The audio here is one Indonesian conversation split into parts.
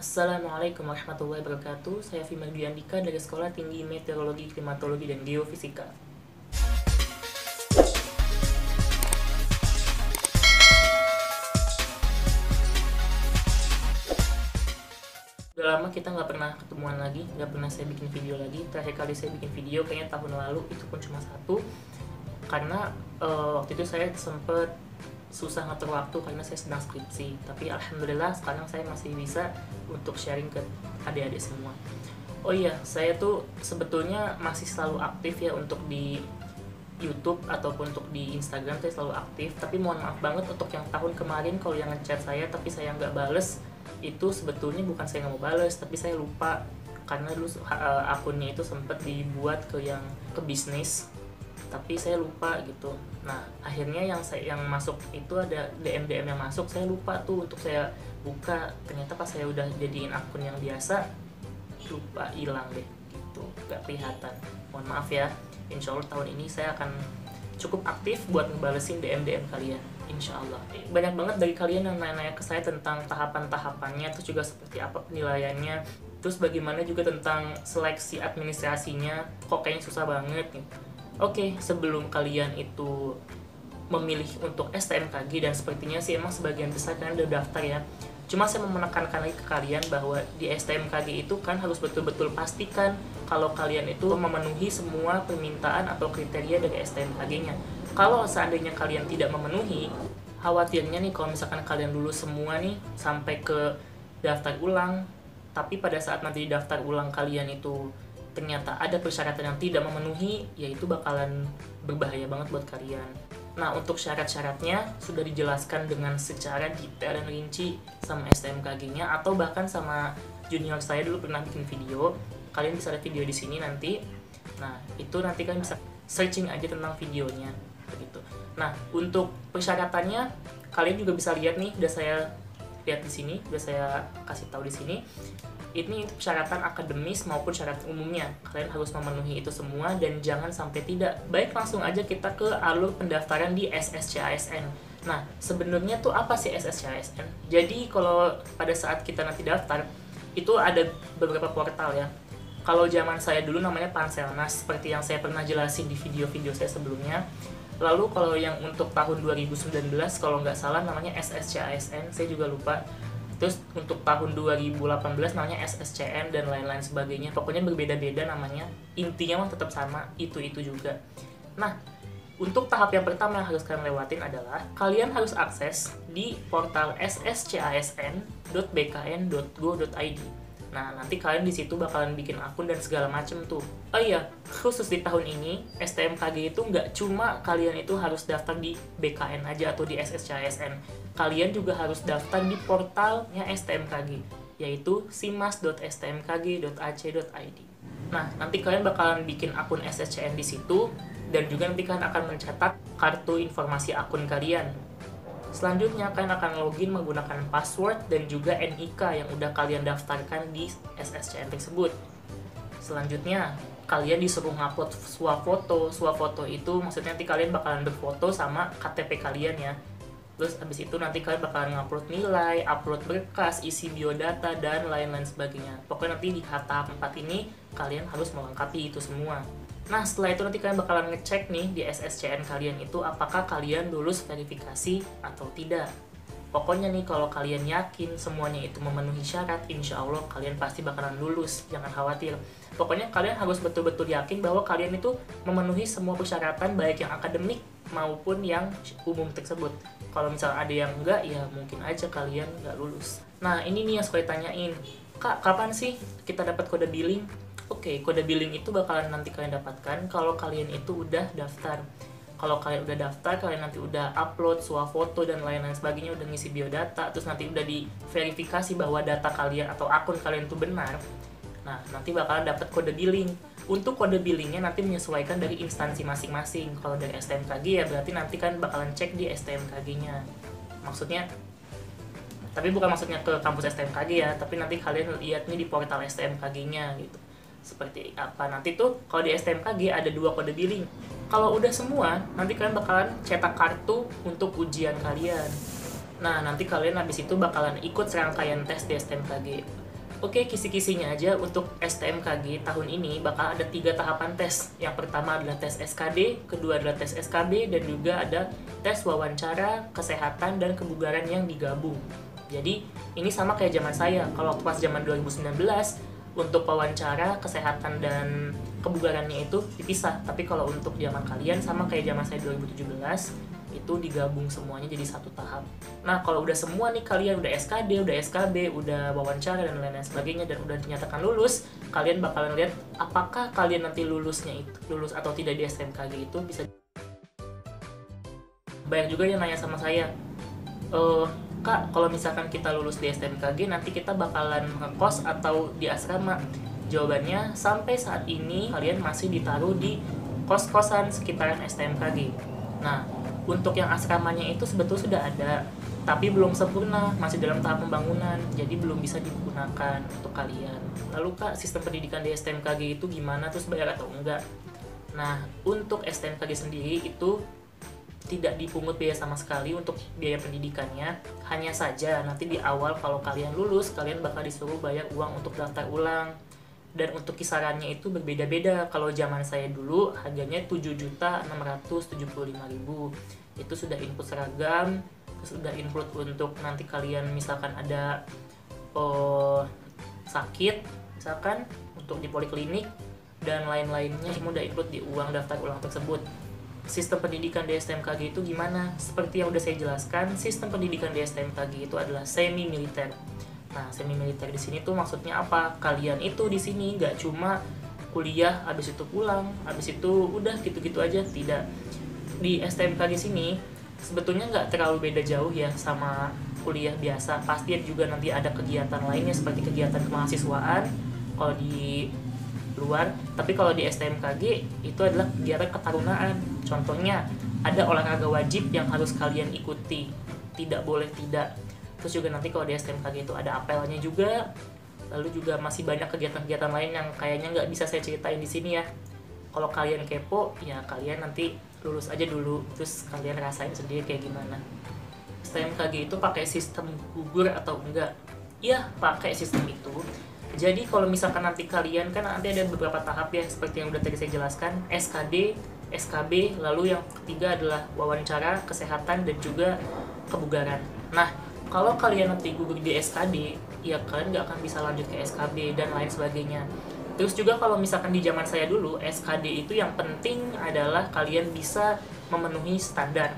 Assalamualaikum warahmatullahi wabarakatuh. Saya Fima Dwi Andika dari Sekolah Tinggi Meteorologi, Klimatologi, dan Geofisika. Udah lama kita nggak pernah ketemuan lagi, nggak pernah saya bikin video lagi. Terakhir kali saya bikin video kayaknya tahun lalu, itu pun cuma satu. Karena waktu itu saya sempet susah ngatur waktu karena saya sedang skripsi. Tapi alhamdulillah sekarang saya masih bisa untuk sharing ke adik-adik semua. Oh iya, saya tuh sebetulnya masih selalu aktif ya untuk di YouTube ataupun untuk di Instagram. Saya selalu aktif, tapi mohon maaf banget untuk yang tahun kemarin kalau yang ngechat saya tapi saya nggak bales, itu sebetulnya bukan saya nggak mau bales, tapi saya lupa karena dulu akunnya itu sempat dibuat ke bisnis, tapi saya lupa gitu. Nah akhirnya yang masuk itu ada DM yang masuk, saya lupa tuh untuk saya buka. Ternyata pas saya udah jadiin akun yang biasa, lupa, hilang deh gitu, gak kelihatan. Mohon maaf ya. Insya Allah tahun ini saya akan cukup aktif buat ngebalesin DM kalian, insya Allah. Banyak banget dari kalian yang nanya-nanya ke saya tentang tahapan-tahapannya, terus juga seperti apa penilaiannya, terus bagaimana juga tentang seleksi administrasinya, kok kayaknya susah banget nih. Oke, sebelum kalian itu memilih untuk STMKG, dan sepertinya sih emang sebagian besar kalian udah daftar ya. Cuma saya mau menekankan lagi ke kalian bahwa di STMKG itu kan harus betul-betul pastikan kalau kalian itu memenuhi semua permintaan atau kriteria dari STMKG-nya. Kalau seandainya kalian tidak memenuhi, khawatirnya nih kalau misalkan kalian lulus semua nih sampai ke daftar ulang, tapi pada saat nanti daftar ulang kalian itu ternyata ada persyaratan yang tidak memenuhi, ya itu bakalan berbahaya banget buat kalian. Nah, untuk syarat-syaratnya sudah dijelaskan dengan secara detail dan rinci sama STMKG-nya, atau bahkan sama junior saya dulu pernah bikin video. Kalian bisa lihat video di sini nanti. Nah, itu nanti kalian bisa searching aja tentang videonya begitu. Nah, untuk persyaratannya kalian juga bisa lihat nih, udah saya lihat di sini, udah saya kasih tahu di sini. Ini persyaratan akademis maupun syarat umumnya. Kalian harus memenuhi itu semua dan jangan sampai tidak. Baik, langsung aja kita ke alur pendaftaran di SSCASN. Nah, sebenarnya tuh apa sih SSCASN? Jadi kalau pada saat kita nanti daftar, itu ada beberapa portal ya. Kalau zaman saya dulu namanya Panselnas, seperti yang saya pernah jelasin di video-video saya sebelumnya. Lalu kalau yang untuk tahun 2019, kalau nggak salah namanya SSCASN, saya juga lupa. Terus untuk tahun 2018 namanya SSCN dan lain-lain sebagainya. Pokoknya berbeda-beda namanya. Intinya mah tetap sama, itu juga. Nah, untuk tahap yang pertama yang harus kalian lewatin adalah kalian harus akses di portal sscasn.bkn.go.id. Nah, nanti kalian di situ bakalan bikin akun dan segala macem tuh. Oh iya, khusus di tahun ini STMKG itu nggak cuma kalian itu harus daftar di BKN aja atau di SSCASN. Kalian juga harus daftar di portalnya STMKG, yaitu simas.stmkg.ac.id. Nah, nanti kalian bakalan bikin akun SSCN di situ, dan juga nanti kalian akan mencetak kartu informasi akun kalian. Selanjutnya, kalian akan login menggunakan password dan juga NIK yang udah kalian daftarkan di SSCN tersebut. Selanjutnya, kalian disuruh ngupload swafoto. Swafoto itu maksudnya nanti kalian bakalan berfoto sama KTP kalian ya. Terus habis itu nanti kalian bakalan ngupload nilai, upload berkas, isi biodata, dan lain-lain sebagainya. Pokoknya nanti di tahap 4 ini kalian harus melengkapi itu semua. Nah, setelah itu nanti kalian bakalan ngecek nih di SSCN kalian itu apakah kalian lulus verifikasi atau tidak. Pokoknya nih kalau kalian yakin semuanya itu memenuhi syarat, insya Allah kalian pasti bakalan lulus, jangan khawatir. Pokoknya kalian harus betul-betul yakin bahwa kalian itu memenuhi semua persyaratan baik yang akademik maupun yang umum tersebut. Kalau misalnya ada yang enggak, ya mungkin aja kalian nggak lulus. Nah, ini nih yang suka ditanyain, Kak, kapan sih kita dapat kode billing? Oke, kode billing itu bakalan nanti kalian dapatkan kalau kalian itu udah daftar. Kalau kalian udah daftar, kalian nanti udah upload swafoto dan lain-lain sebagainya, udah ngisi biodata, terus nanti udah diverifikasi bahwa data kalian atau akun kalian itu benar. Nah, nanti bakalan dapat kode billing. Untuk kode billingnya nanti menyesuaikan dari instansi masing-masing. Kalau dari STMKG ya berarti nanti kan bakalan cek di STMKG-nya. Maksudnya, tapi bukan maksudnya ke kampus STMKG ya, tapi nanti kalian lihatnya di portal STMKG-nya gitu. Seperti apa nanti tuh kalau di STMKG ada 2 kode billing. Kalau udah semua, nanti kalian bakalan cetak kartu untuk ujian kalian. Nah, nanti kalian habis itu bakalan ikut serangkaian tes di STMKG. Oke, kisi-kisinya aja untuk STMKG tahun ini bakal ada 3 tahapan tes. Yang pertama adalah tes SKD, kedua adalah tes SKB, dan juga ada tes wawancara, kesehatan, dan kebugaran yang digabung. Jadi, ini sama kayak zaman saya. Kalau waktu pas zaman 2019, untuk wawancara, kesehatan, dan kebugarannya itu dipisah. Tapi kalau untuk zaman kalian sama kayak zaman saya 2017, itu digabung semuanya jadi satu tahap. Nah, kalau udah semua nih kalian udah SKD, udah SKB, udah wawancara dan lain-lain sebagainya dan udah dinyatakan lulus, kalian bakalan lihat apakah kalian nanti lulusnya itu lulus atau tidak di STMKG itu bisa. Banyak juga yang nanya sama saya, Kak, kalau misalkan kita lulus di STMKG nanti kita bakalan ngekos atau di asrama? Jawabannya, sampai saat ini kalian masih ditaruh di kos-kosan sekitaran STMKG. Nah, untuk yang asramanya itu sebetulnya sudah ada, tapi belum sempurna, masih dalam tahap pembangunan, jadi belum bisa digunakan untuk kalian. Lalu Kak, sistem pendidikan di STMKG itu gimana, terus bayar atau enggak? Nah, untuk STMKG sendiri itu tidak dipungut biaya sama sekali untuk biaya pendidikannya. Hanya saja nanti di awal kalau kalian lulus, kalian bakal disuruh bayar uang untuk daftar ulang. Dan untuk kisarannya itu berbeda-beda. Kalau zaman saya dulu harganya 7.675.000. Itu sudah input seragam, sudah input untuk nanti kalian misalkan ada sakit, misalkan untuk di poliklinik dan lain-lainnya, semua udah input di uang daftar ulang tersebut. Sistem pendidikan di STMKG itu gimana? Seperti yang udah saya jelaskan, sistem pendidikan di STMKG itu adalah semi militer. Nah, semi militer di sini tuh maksudnya apa? Kalian itu di sini nggak cuma kuliah, habis itu pulang, habis itu udah gitu-gitu aja, tidak. Di STMKG sini sebetulnya nggak terlalu beda jauh ya sama kuliah biasa. Pasti juga nanti ada kegiatan lainnya seperti kegiatan kemahasiswaan kalau di luar. Tapi kalau di STMKG itu adalah kegiatan ketarunaan. Contohnya ada olahraga wajib yang harus kalian ikuti, tidak boleh tidak. Terus juga nanti kalau di STMKG itu ada apelnya juga. Lalu juga masih banyak kegiatan-kegiatan lain yang kayaknya nggak bisa saya ceritain di sini ya. Kalau kalian kepo, ya kalian nanti lulus aja dulu, terus kalian rasain sendiri kayak gimana. STMKG itu pakai sistem gugur atau enggak? Iya, pakai sistem itu. Jadi kalau misalkan nanti kalian, kan nanti ada beberapa tahap ya, seperti yang udah tadi saya jelaskan, SKD, SKB, lalu yang ketiga adalah wawancara, kesehatan, dan juga kebugaran. Nah, kalau kalian nanti gugur di SKD, ya kalian nggak akan bisa lanjut ke SKB dan lain sebagainya. Terus juga kalau misalkan di zaman saya dulu, SKD itu yang penting adalah kalian bisa memenuhi standar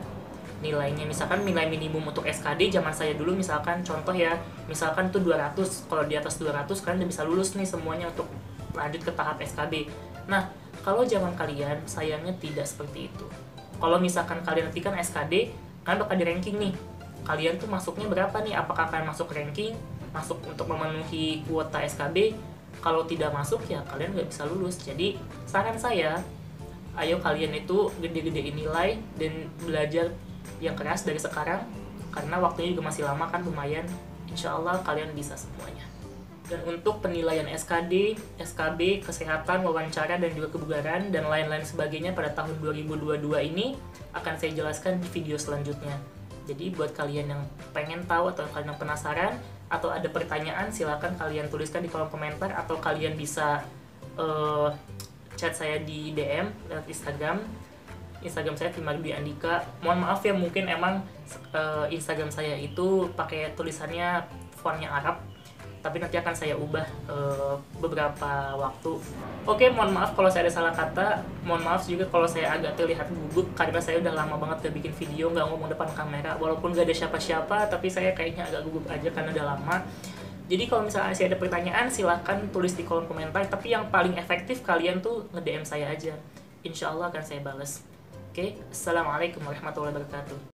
nilainya. Misalkan nilai minimum untuk SKD zaman saya dulu, misalkan contoh ya, misalkan tuh 200. Kalau di atas 200 kalian udah bisa lulus nih semuanya untuk lanjut ke tahap SKB. Nah, kalau zaman kalian sayangnya tidak seperti itu. Kalau misalkan kalian nanti kan SKD, kalian bakal di ranking nih. Kalian tuh masuknya berapa nih? Apakah kalian masuk ranking, masuk untuk memenuhi kuota SKB? Kalau tidak masuk ya kalian nggak bisa lulus. Jadi saran saya, ayo kalian itu gede-gedein nilai dan belajar yang keras dari sekarang, karena waktunya juga masih lama kan, lumayan. Insya Allah kalian bisa semuanya. Dan untuk penilaian SKD, SKB, kesehatan, wawancara, dan juga kebugaran, dan lain-lain sebagainya pada tahun 2022 ini akan saya jelaskan di video selanjutnya. Jadi buat kalian yang pengen tahu atau kalian yang penasaran atau ada pertanyaan, silakan kalian tuliskan di kolom komentar, atau kalian bisa chat saya di DM lewat Instagram. Instagram saya Fimardi Andika. Mohon maaf ya, mungkin emang Instagram saya itu pakai tulisannya fontnya Arab, tapi nanti akan saya ubah beberapa waktu. Oke, mohon maaf kalau saya ada salah kata. Mohon maaf juga kalau saya agak terlihat gugup, karena saya udah lama banget gak bikin video, gak ngomong depan kamera. Walaupun gak ada siapa-siapa, tapi saya kayaknya agak gugup aja karena udah lama. Jadi kalau misalnya saya ada pertanyaan, silahkan tulis di kolom komentar. Tapi yang paling efektif kalian tuh nge-DM saya aja. Insya Allah akan saya balas. Oke, Assalamualaikum warahmatullahi wabarakatuh.